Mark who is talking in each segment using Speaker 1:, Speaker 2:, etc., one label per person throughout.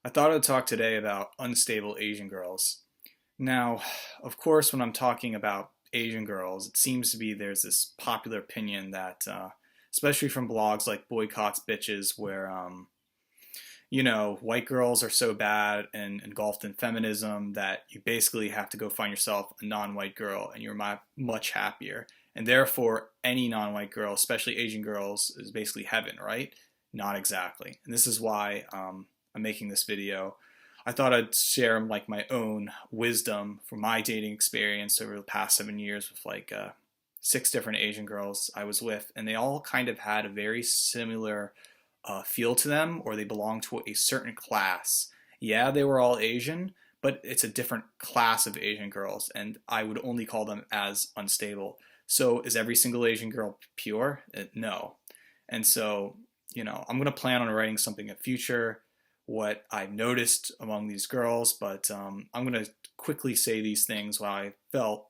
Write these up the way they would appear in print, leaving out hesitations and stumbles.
Speaker 1: I thought I'd talk today about unstable Asian girls. Now, of course, when I'm talking about Asian girls, it seems to be there's this popular opinion that, especially from blogs like Boycotts Bitches, where, white girls are so bad and engulfed in feminism that you basically have to go find yourself a non-white girl and you're much happier. And therefore, any non-white girl, especially Asian girls, is basically heaven, right? Not exactly. And this is why I'm making this video. I thought I'd share like my own wisdom from my dating experience over the past 7 years with six different Asian girls I was with, and they all kind of had a very similar feel to them, or they belonged to a certain class. Yeah, they were all Asian, but it's a different class of Asian girls, and I would only call them as unstable. So is every single Asian girl pure? No. And so, I'm going to plan on writing something in the future, what I've noticed among these girls, but I'm going to quickly say these things while I felt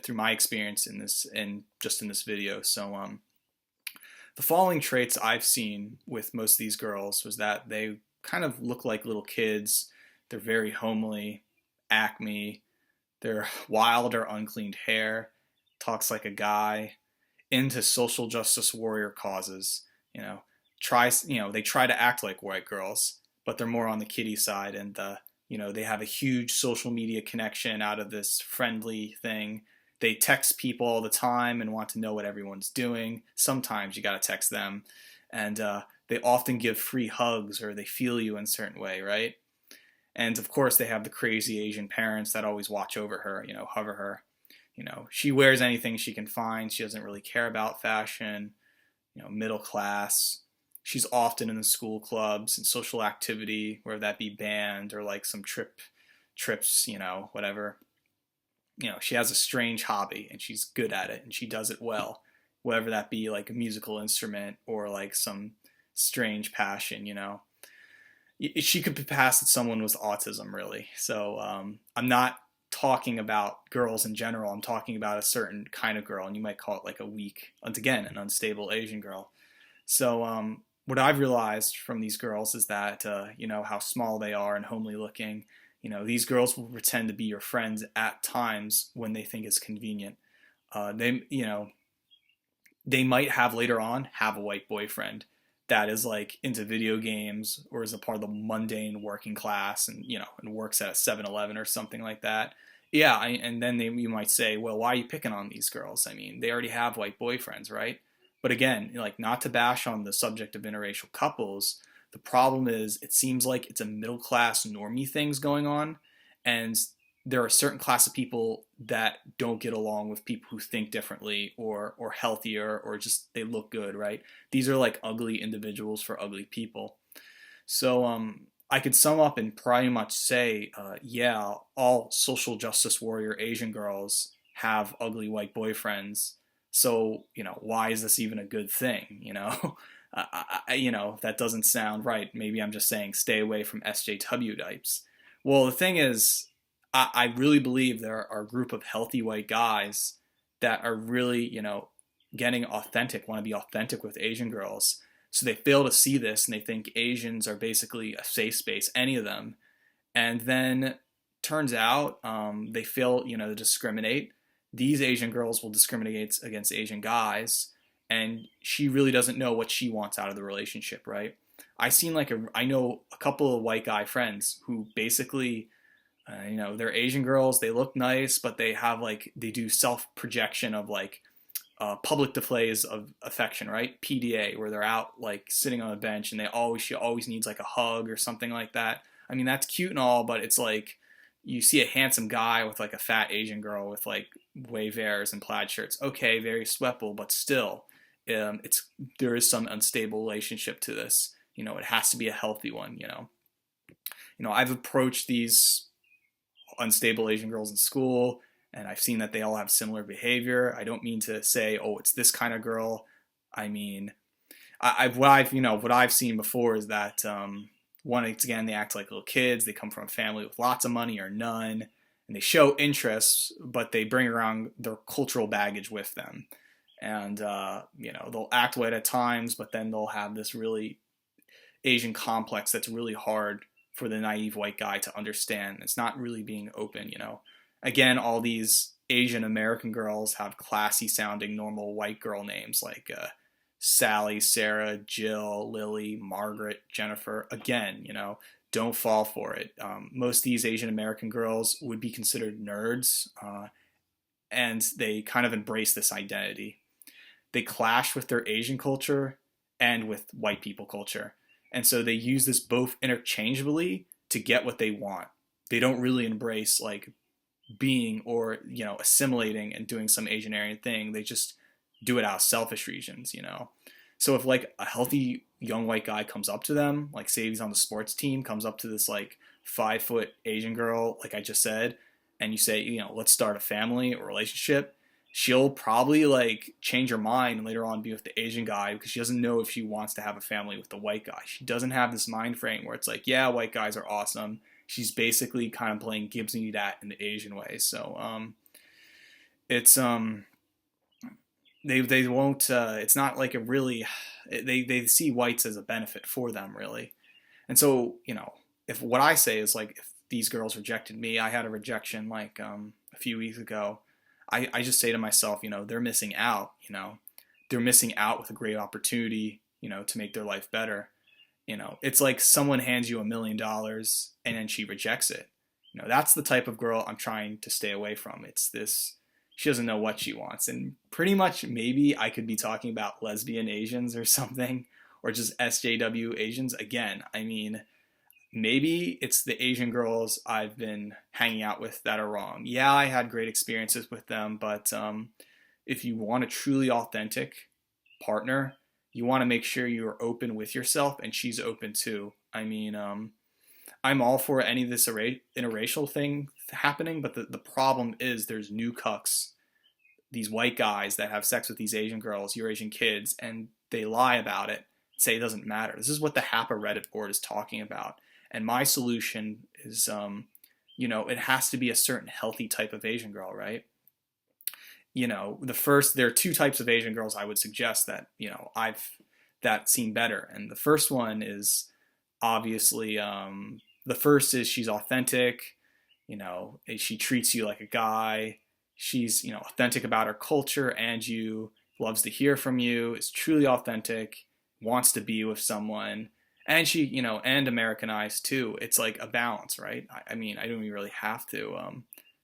Speaker 1: through my experience in this and just in this video. So the following traits I've seen with most of these girls was that they kind of look like little kids. They're very homely, acne. They're wild or uncleaned hair, talks like a guy, into social justice warrior causes. They try to act like white girls, but they're more on the kiddie side, and they have a huge social media connection out of this friendly thing. They text people all the time and want to know what everyone's doing. Sometimes you got to text them, and they often give free hugs, or they feel you in a certain way, right? And of course, they have the crazy Asian parents that always watch over her, hover her. She wears anything she can find. She doesn't really care about fashion. Middle class. She's often in the school clubs and social activity, whether that be band or like some trips, whatever. She has a strange hobby and she's good at it and she does it well, whether that be like a musical instrument or like some strange passion. She could be passed as someone with autism, really. So I'm not talking about girls in general. I'm talking about a certain kind of girl, and you might call it like a weak, once again, an unstable Asian girl. So what I've realized from these girls is that how small they are and homely looking. These girls will pretend to be your friends at times when they think it's convenient. They might have later on have a white boyfriend that is like into video games or is a part of the mundane working class, and works at a 7-Eleven or something like that. Yeah, and then you might say, well, why are you picking on these girls? I mean, they already have white boyfriends, right? But again, like, not to bash on the subject of interracial couples, the problem is it seems like it's a middle class normie things going on, and there are a certain class of people that don't get along with people who think differently or healthier or just they look good, right? These are like ugly individuals for ugly people. So I could sum up and pretty much say, yeah, all social justice warrior Asian girls have ugly white boyfriends. So, why is this even a good thing? That doesn't sound right. Maybe I'm just saying stay away from SJW types. Well, the thing is, I really believe there are a group of healthy white guys that are really, getting authentic, want to be authentic with Asian girls. So they fail to see this and they think Asians are basically a safe space, any of them. And then turns out they fail, to discriminate. These Asian girls will discriminate against Asian guys, and she really doesn't know what she wants out of the relationship, right? I know a couple of white guy friends who basically, they're Asian girls. They look nice, but they do self projection of public displays of affection, right? PDA, where they're out like sitting on a bench and she always needs like a hug or something like that. I mean, that's cute and all, but it's like you see a handsome guy with like a fat Asian girl with like wave airs and plaid shirts. Okay, very sweatable, but still, there is some unstable relationship to this. It has to be a healthy one. I've approached these unstable Asian girls in school, and I've seen that they all have similar behavior. I don't mean to say, oh, it's this kind of girl. I mean, what I've seen before is that once again, they act like little kids. They come from a family with lots of money or none, and they show interests, but they bring around their cultural baggage with them. And they'll act white at times, but then they'll have this really Asian complex that's really hard for the naive white guy to understand. It's not really being open, you know. Again, all these Asian American girls have classy sounding normal white girl names like Sally, Sarah, Jill, Lily, Margaret, Jennifer. Again, you know, don't fall for it. Most of these Asian American girls would be considered nerds, and they kind of embrace this identity. They clash with their Asian culture and with white people culture. And so they use this both interchangeably to get what they want. They don't really embrace like being or, you know, assimilating and doing some Asian Aryan thing. They just do it out of selfish reasons, you know. So if like a healthy young white guy comes up to them, like say he's on the sports team, comes up to this like 5 foot Asian girl, like I just said, and you say, you know, let's start a family or relationship, she'll probably like change her mind and later on be with the Asian guy because she doesn't know if she wants to have a family with the white guy. She doesn't have this mind frame where it's like, yeah, white guys are awesome. She's basically kind of playing Gibbs and that in the Asian way. So it's they won't it's not like a really they see whites as a benefit for them really. And so, you know, if what I say is like if these girls rejected me, I had a rejection like a few weeks ago. I just say to myself, you know, they're missing out, you know, they're missing out with a great opportunity, you know, to make their life better. You know, it's like someone hands you $1 million and then she rejects it. You know, that's the type of girl I'm trying to stay away from. It's this, she doesn't know what she wants. And pretty much maybe I could be talking about lesbian Asians or something, or just SJW Asians. Again, I mean, maybe it's the Asian girls I've been hanging out with that are wrong. Yeah, I had great experiences with them, but if you want a truly authentic partner, you want to make sure you're open with yourself and she's open too. I mean, I'm all for any of this interracial thing happening, but the problem is there's new cucks, these white guys that have sex with these Asian girls, your Asian kids, and they lie about it, say it doesn't matter. This is what the HAPA Reddit board is talking about. And my solution is, you know, it has to be a certain healthy type of Asian girl, right? You know, there are two types of Asian girls I would suggest that, you know, that seem better. And the first one is obviously, the first is she's authentic, you know, she treats you like a guy. She's, you know, authentic about her culture and you, loves to hear from you, is truly authentic, wants to be with someone. And she, you know, and Americanized too. It's like a balance, right? I mean, I don't even really have to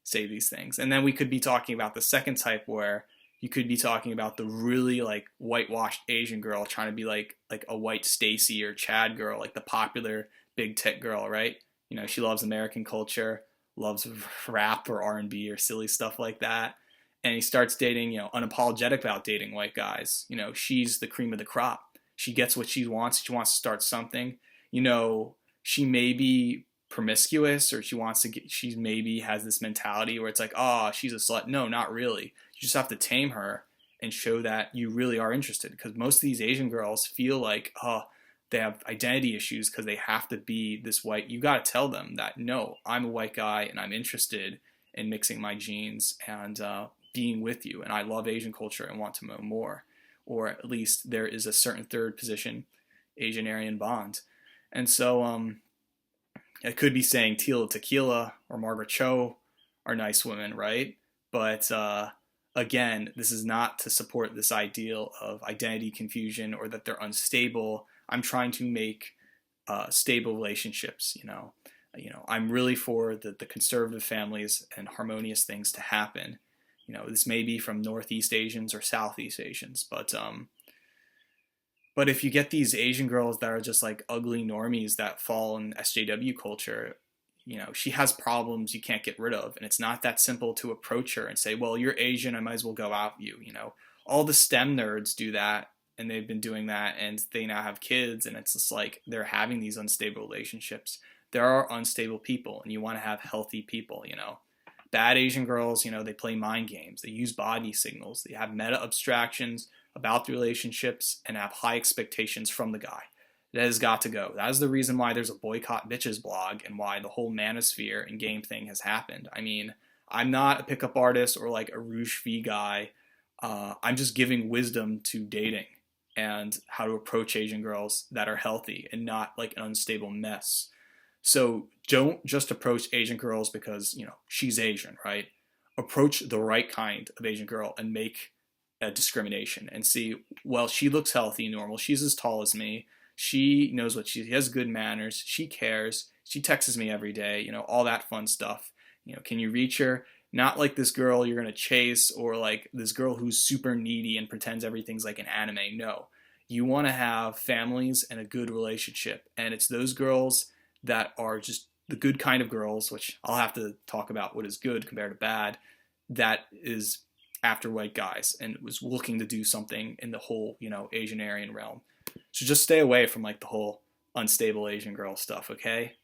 Speaker 1: say these things. And then we could be talking about the second type where you could be talking about the really like whitewashed Asian girl trying to be like a white Stacy or Chad girl, like the popular big tit girl, right? You know, she loves American culture, loves rap or R&B or silly stuff like that. And he starts dating, you know, unapologetic about dating white guys. You know, she's the cream of the crop. She gets what she wants. She wants to start something. You know, she may be promiscuous or she maybe has this mentality where it's like, oh, she's a slut. No, not really. You just have to tame her and show that you really are interested. Because most of these Asian girls feel like, oh, they have identity issues because they have to be this white. You got to tell them that, no, I'm a white guy and I'm interested in mixing my genes and being with you. And I love Asian culture and want to know more. Or at least there is a certain third position, Asian Aryan bond. And so I could be saying Tila Tequila or Margaret Cho are nice women, right? But again, this is not to support this ideal of identity confusion or that they're unstable. I'm trying to make stable relationships, you know. I'm really for the conservative families and harmonious things to happen. You know, this may be from Northeast Asians or Southeast Asians, but if you get these Asian girls that are just like ugly normies that fall in SJW culture, you know, she has problems you can't get rid of, and it's not that simple to approach her and say, well, you're Asian, I might as well go out with you. You know, all the STEM nerds do that, and they've been doing that, and they now have kids, and it's just like they're having these unstable relationships. There are unstable people, and you want to have healthy people, you know. Bad Asian girls, you know, they play mind games. They use body signals. They have meta abstractions about the relationships and have high expectations from the guy. That has got to go. That is the reason why there's a boycott bitches blog and why the whole manosphere and game thing has happened. I mean, I'm not a pickup artist or like a Rouge V guy. I'm just giving wisdom to dating and how to approach Asian girls that are healthy and not like an unstable mess. So don't just approach Asian girls because, she's Asian, right? Approach the right kind of Asian girl and make a discrimination and see, well, she looks healthy, normal. She's as tall as me. She knows what she has good manners. She cares. She texts me every day, all that fun stuff. Can you reach her? Not like this girl you're going to chase or like this girl who's super needy and pretends everything's like an anime. No. You want to have families and a good relationship. And it's those girls that are just the good kind of girls, which I'll have to talk about what is good compared to bad, that is after white guys and was looking to do something in the whole, Asian Aryan realm. So just stay away from like the whole unstable Asian girl stuff, okay?